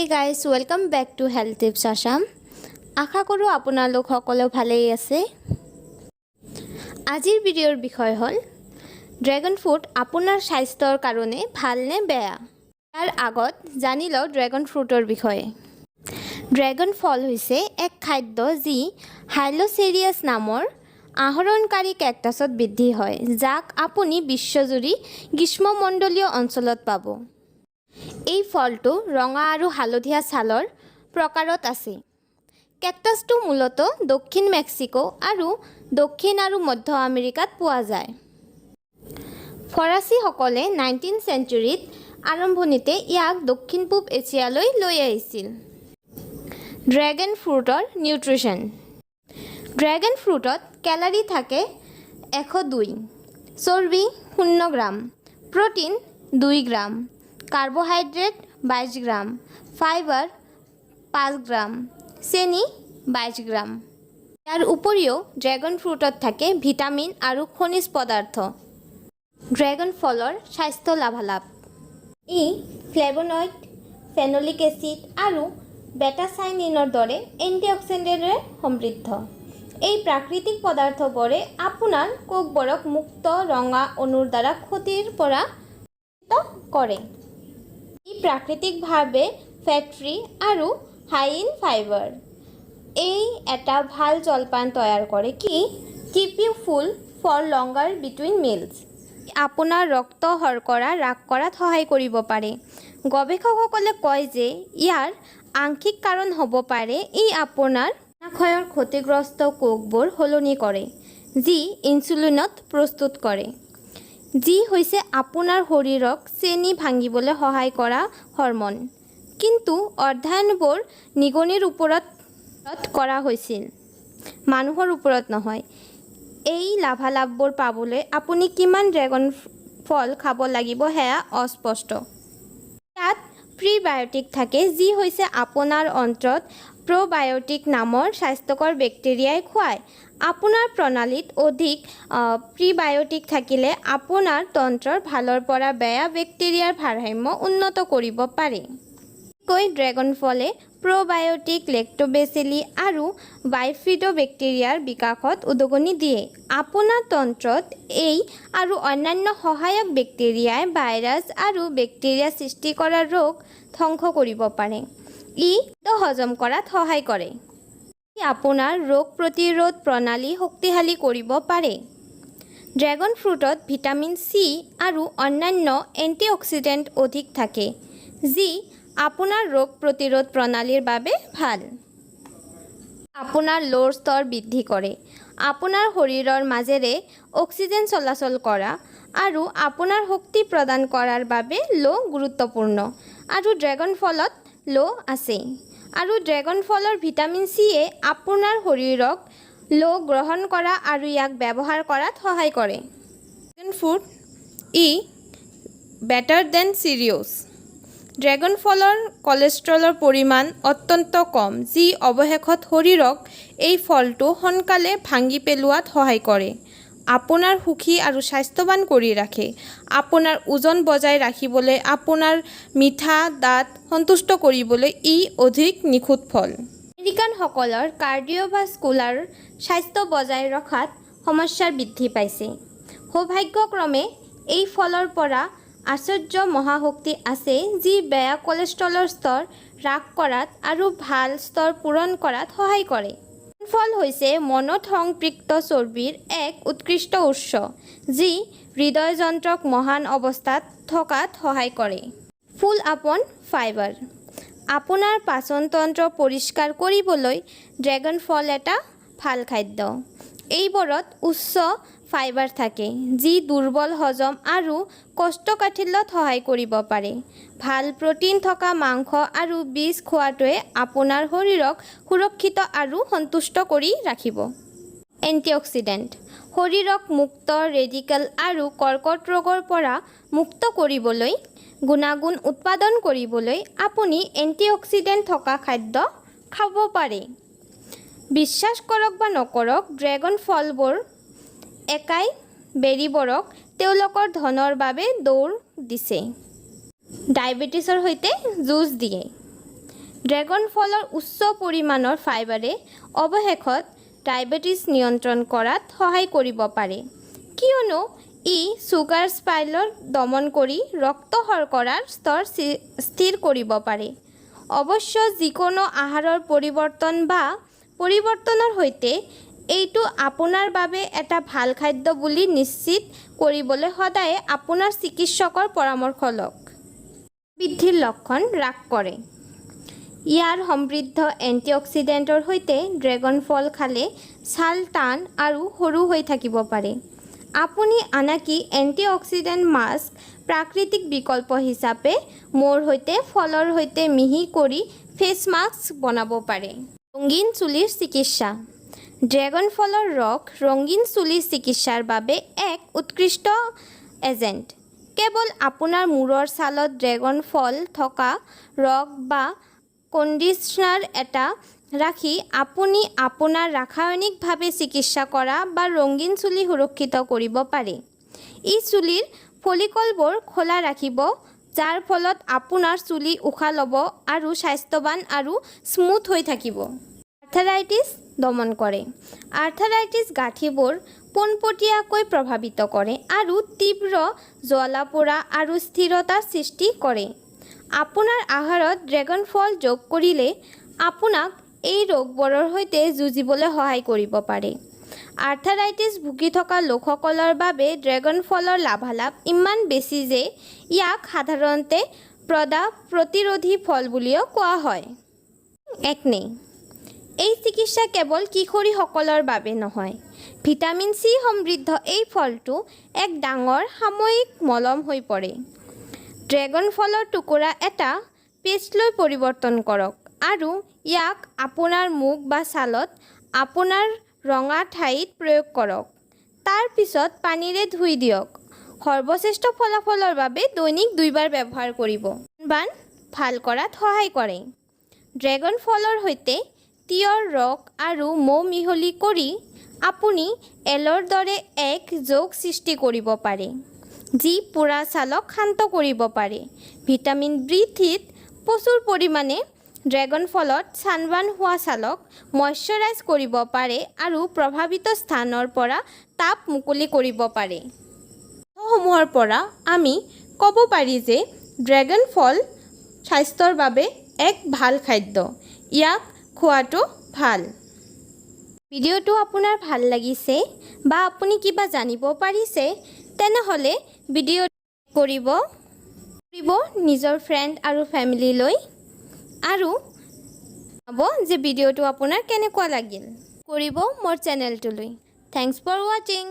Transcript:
Hey guys, welcome back to Health Tips Assam. আশা কৰোঁ আপোনালোক সকলো ভালেই আছে। আজিৰ ভিডিঅ'ৰ বিষয় হ'ল ড্ৰেগন ফ্ৰুট আপোনাৰ স্বাস্থ্যৰ কাৰণে ভাল নে বেয়া। ইয়াৰ আগত জানি লওঁ ড্ৰেগন ফ্ৰুটৰ বিষয়ে। ড্ৰেগন ফল হৈছে এক খাদ্য যি হাইলোচেৰিয়াছ নামৰ আহৰণকাৰী কেকটাছত বৃদ্ধি হয়, যাক আপুনি বিশ্বজুৰি গ্ৰীষ্মমণ্ডলীয় অঞ্চলত পাব। এই ফলটো ৰঙা আৰু হালধীয়া ছালৰ প্ৰকাৰত আছে। কেকটাছটো মূলতঃ দক্ষিণ মেক্সিকো আৰু দক্ষিণ আৰু মধ্য আমেৰিকাত পোৱা যায়। ফৰাচীসকলে 19th চেঞ্চুৰীত আৰম্ভণিতে ইয়াক দক্ষিণ পূব এছিয়ালৈ লৈ আহিছিল। ড্ৰেগন ফ্ৰুটৰ নিউট্ৰিশ্যন। ড্ৰেগন ফ্ৰুটত কেলৰি থাকে 102, চৰ্বি 0 gram, protein 2 gram, carbohydrate 22 gram, fibre 5 gram, চেনি 22 গ্ৰাম। ইয়াৰ উপৰিও ড্ৰেগন ফ্ৰুটত থাকে ভিটামিন আৰু খনিজ পদাৰ্থ। ড্ৰেগন ফলৰ স্বাস্থ্য লাভালাভ। ই ফ্লেভনয়েড, ফেনলিক এচিড আৰু বেটাচাইনিনৰ দৰে এণ্টিঅক্সিডেণ্টৰে সমৃদ্ধ। এই প্ৰাকৃতিক পদাৰ্থবোৰে আপোনাৰ কোষবোৰক মুক্ত ৰঙা অণুৰ দ্বাৰা ক্ষতিৰ পৰা কৰে। ই প্ৰাকৃতিকভাৱে ফেট ফ্ৰী আৰু হাই ইন ফাইবাৰ। এই এটা ভাল জলপান তৈয়াৰ কৰে কি keep you full for longer between meals. আপোনাৰ ৰক্ত শৰ্কৰা হ্ৰাস কৰাত সহায় কৰিব পাৰে। গৱেষকসকলে কয় যে ইয়াৰ আংশিক কাৰণ হ'ব পাৰে ই আপোনাৰ অগ্নাশয়ৰ ক্ষতিগ্ৰস্ত কোষবোৰ সলনি কৰে, যি ইনচুলিনত প্ৰস্তুত কৰে, যি হৈছে আপোনাৰ শৰীৰক চেনি ভাঙিবলৈ সহায় কৰা হৰম'ন। কিন্তু অধ্যয়নবোৰ নিগনিৰ ওপৰত কৰা হৈছিল, মানুহৰ ওপৰত নহয়। এই লাভালাভবোৰ পাবলৈ আপুনি কিমান ড্ৰেগন ফল খাব লাগিব সেয়া অস্পষ্ট। ইয়াত প্ৰিবায়'টিক থাকে, যি হৈছে আপোনাৰ অন্ত্ৰত প্ৰ'বায়'টিক নামৰ স্বাস্থ্যকৰ বেক্টেৰিয়াই খুৱায়। আপোনাৰ প্ৰণালীত অধিক প্ৰিবায়'টিক থাকিলে আপোনাৰ তন্ত্ৰৰ ভালৰ পৰা বেয়া বেক্টেৰিয়াৰ ভাৰসাম্য উন্নত কৰিব পাৰে। ড্ৰেগন ফলে প্ৰ'বায়'টিক, লেক্টোবেচিলি আৰু বাইফিডো বেক্টেৰিয়াৰ বিকাশত উদগনি দিয়ে। আপোনাৰ তন্ত্ৰত এই আৰু অন্যান্য সহায়ক বেক্টেৰিয়াই ভাইৰাছ আৰু বেক্টেৰিয়া সৃষ্টি কৰা ৰোগ ধ্বংস কৰিব পাৰে। ই হজম কৰাত সহায় কৰে। ই আপোনাৰ ৰোগ প্ৰতিৰোধ প্ৰণালী শক্তিশালী কৰিব পাৰে। ড্ৰেগন ফ্ৰুটত ভিটামিন চি আৰু অন্যান্য এণ্টিঅক্সিডেণ্ট অধিক থাকে, যি আপোনাৰ ৰোগ প্ৰতিৰোধ প্ৰণালীৰ বাবে ভাল। আপোনাৰ ল'ৰ স্তৰ বৃদ্ধি কৰে। আপোনাৰ শৰীৰৰ মাজেৰে অক্সিজেন চলাচল কৰা আৰু আপোনাৰ শক্তি প্ৰদান কৰাৰ বাবে ল' গুৰুত্বপূৰ্ণ। আৰু ড্ৰেগন ফলত ল' আছে। আৰু ড্ৰেগন ফলৰ ভিটামিন চিয়ে আপোনাৰ শৰীৰক ল' গ্ৰহণ কৰা আৰু ইয়াক ব্যৱহাৰ কৰাত সহায় কৰে। ড্ৰেগন ফ্ৰুট ই বেটাৰ দেন চিৰিয়ছ। ড্ৰেগন ফলৰ কলেষ্ট্ৰলৰ পৰিমাণ অত্যন্ত কম, যি অৱশেষত শৰীৰক এই ফলটো সোনকালে ভাঙি পেলোৱাত সহায় কৰে, আপোনাৰ সুখী আৰু স্বাস্থ্যৱান কৰি ৰাখে। আপোনাৰ ওজন বজাই ৰাখিবলৈ আপোনাৰ মিঠা দাঁত সন্তুষ্ট কৰিবলৈ ই অধিক নিখুঁত ফল। আমেৰিকানসকলৰ কাৰ্ডিঅ'ভাস্কুলাৰ স্বাস্থ্য বজাই ৰখাত সমস্যাৰ বৃদ্ধি পাইছে। সৌভাগ্যক্ৰমে এই ফলৰ পৰা আশ্চৰ্য মহাশক্তি আছে, যি বেয়া কলেষ্ট্ৰলৰ স্তৰ হ্ৰাস কৰাত আৰু ভাল স্তৰ পূৰণ কৰাত সহায় কৰে। ফল হৈছে মনোসংপৃক্ত চৰ্বিৰ এক উৎকৃষ্ট উৎস, যি হৃদয়যন্ত্ৰক মহান অৱস্থাত থকাত সহায় কৰে। ফুল আপন ফাইবাৰ। আপোনাৰ পাচনতন্ত্ৰ পৰিষ্কাৰ কৰিবলৈ ড্ৰেগন ফল এটা ভাল খাদ্য। এইবোৰত উচ্চ ফাইবাৰ থাকে, যি দুৰ্বল হজম আৰু কোষ্ঠকাঠিন্যত সহায় কৰিব পাৰে। ভাল প্ৰটিন থকা মাংস আৰু বীজ খোৱাটোৱে আপোনাৰ শৰীৰক সুৰক্ষিত আৰু সন্তুষ্ট কৰি ৰাখিব। এণ্টিঅক্সিডেণ্ট। শৰীৰক মুক্ত ৰেডিকেল আৰু কৰ্কট ৰোগৰ পৰা মুক্ত কৰিবলৈ গুণাগুণ উৎপাদন কৰিবলৈ আপুনি এণ্টিঅক্সিডেণ্ট থকা খাদ্য খাব পাৰে। বিশ্বাস কৰক বা নকৰক, ড্ৰেগন ফলবোৰ একাই বেৰীবোৰক তেওঁলোকৰ ধনৰ বাবে দৌৰ দিছে। ডায়েবেটিছৰ সৈতে যুঁজ দিয়ে। ড্ৰেগন ফলৰ উচ্চ পৰিমাণৰ ফাইবাৰে অৱশেষত ডায়েবেটিছ নিয়ন্ত্ৰণ কৰাত সহায় কৰিব পাৰে, কিয়নো ই ছুগাৰ স্পাইৰাল দমন কৰি ৰক্ত শৰ্কৰাৰ স্তৰ স্থিৰ কৰিব পাৰে। অৱশ্য যিকোনো আহাৰৰ পৰিৱৰ্তনৰ সৈতে এইটো আপোনাৰ বাবে এটা ভাল খাদ্য বুলি নিশ্চিত কৰিবলৈ সদায় আপোনাৰ চিকিৎসকৰ পৰামৰ্শ লওক। বৃদ্ধিৰ লক্ষণ হ্ৰাস কৰে। ইয়াৰ সমৃদ্ধ এণ্টিঅক্সিডেণ্টৰ সৈতে ড্ৰেগন ফল খালে ছাল টান আৰু সৰু হৈ থাকিব পাৰে। আপুনি আনকি এণ্টিঅক্সিডেণ্ট মাস্ক প্ৰাকৃতিক বিকল্প হিচাপে মৌৰ সৈতে ফলৰ সৈতে মিহি কৰি ফেচ মাস্ক বনাব পাৰে। ৰঙীন চুলিৰ চিকিৎসা। ড্ৰেগন ফলৰ ৰস ৰঙীন চুলিৰ চিকিৎসাৰ বাবে এক উৎকৃষ্ট এজেণ্ট। কেৱল আপোনাৰ মূৰৰ ছালত ড্ৰেগন ফল থকা ৰস বা কণ্ডিচনাৰ এটা ৰাখি আপুনি আপোনাৰ ৰাসায়নিকভাৱে চিকিৎসা কৰা বা ৰঙীন চুলি সুৰক্ষিত কৰিব পাৰে। ই চুলিৰ ফলিকলবোৰ খোলা ৰাখিব, যাৰ ফলত আপোনাৰ চুলি উশাহ ল'ব আৰু স্বাস্থ্যৱান আৰু স্মুথ হৈ থাকিব। আৰ্থৰাইটিছ দমন কৰে। আৰ্থৰাইটিছ গাঁঠিবোৰ পোনপটীয়াকৈ প্ৰভাৱিত কৰে আৰু তীব্ৰ জ্বলা-পোৰা আৰু স্থিৰতাৰ সৃষ্টি কৰে। আপোনাৰ আহাৰত ড্ৰেগন ফল যোগ কৰিলে আপোনাক এই ৰোগবোৰৰ সৈতে যুঁজিবলৈ সহায় কৰিব পাৰে। আৰ্থৰাইটিছ ভুগি থকা লোকসকলৰ বাবে ড্ৰেগন ফলৰ লাভালাভ ইমান বেছি যে ইয়াক সাধাৰণতে প্ৰতিৰোধী ফল বুলিও কোৱা হয়। একনে। এই চিকিৎসা কেৱল কিশোৰীসকলৰ বাবে নহয়। ভিটামিন চি সমৃদ্ধ এই ফলটো এক ডাঙৰ সাময়িক মলম হৈ পৰে। ড্ৰেগন ফলৰ টুকুৰা এটা পেষ্টলৈ পৰিৱৰ্তন কৰক আৰু ইয়াক আপোনাৰ মুখ বা ছালত আপোনাৰ ৰঙা ঠাইত প্ৰয়োগ কৰক। তাৰ পিছত পানীৰে ধুই দিয়ক। সৰ্বশ্ৰেষ্ঠ ফলাফলৰ বাবে দৈনিক 2 বাৰ ব্যৱহাৰ কৰিব। স্তনবান ভাল কৰাত সহায় কৰে। ড্ৰেগন ফলৰ সৈতে তিয়ঁহৰ ৰস আৰু মৌ মিহলি কৰি আপুনি এলৰ দৰে এক যোগ সৃষ্টি কৰিব পাৰে, যি পোৰা ছালক শান্ত কৰিব পাৰে। ভিটামিন বৃদ্ধিত প্ৰচুৰ পৰিমাণে ড্ৰেগন ফলত ছানবাৰ্ণ হোৱা ছালক মইশ্চাৰাইজ কৰিব পাৰে আৰু প্ৰভাৱিত স্থানৰ পৰা তাপ মুকলি কৰিব পাৰে। তথ্যসমূহৰ পৰা আমি ক'ব পাৰি যে ড্ৰেগন ফল স্বাস্থ্যৰ বাবে এক ভাল খাদ্য। ইয়াক খোৱাটো ভাল। ভিডিঅ'টো আপোনাৰ ভাল লাগিছে বা আপুনি কিবা জানিব পাৰিছে, তেনেহ'লে ভিডিঅ' কৰিব নিজৰ ফ্ৰেণ্ড আৰু ফেমিলিলৈ আৰু ক'ব যে ভিডিঅ'টো আপোনাৰ কেনেকুৱা লাগিল। কৰিব মোৰ চেনেলটোলৈ। থেংকছ ফৰ ৱাচিং।